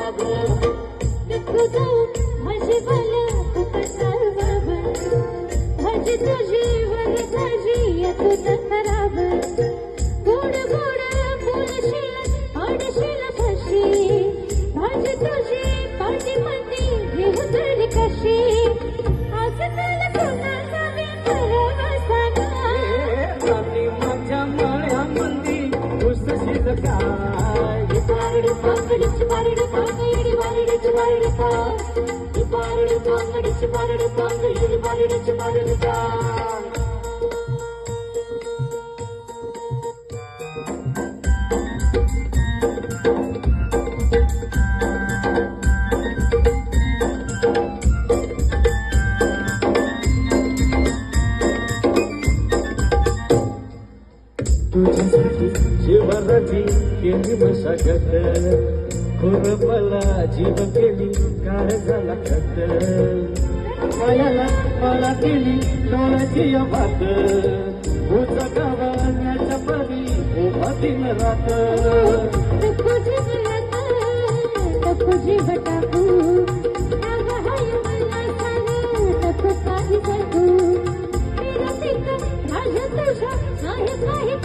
नको जाऊ माझी भला तू कसा बाबा माझी तुझी वर माझी यातून खराब गोड गोड बोलशील पाडशील फाशी माझी तुझी पाठी पाठी घेऊ तर कशी आज काल कोणाचा विचार सांगा माझ्या माळ्यामंदी घुसशील काय बारड पांगडीची बारड पांगडी बारडीची बारड का बारड पांगडीची बारड पांगडी बारडीची बारड का तुझ्यासाठी जीवनाची केली मशागत खुरपला जीव केली काय झाला खत मायाला मला केली डोळ्याची बात उचा गावाण्याच्या परी उभा दिन रात नको जीव बटा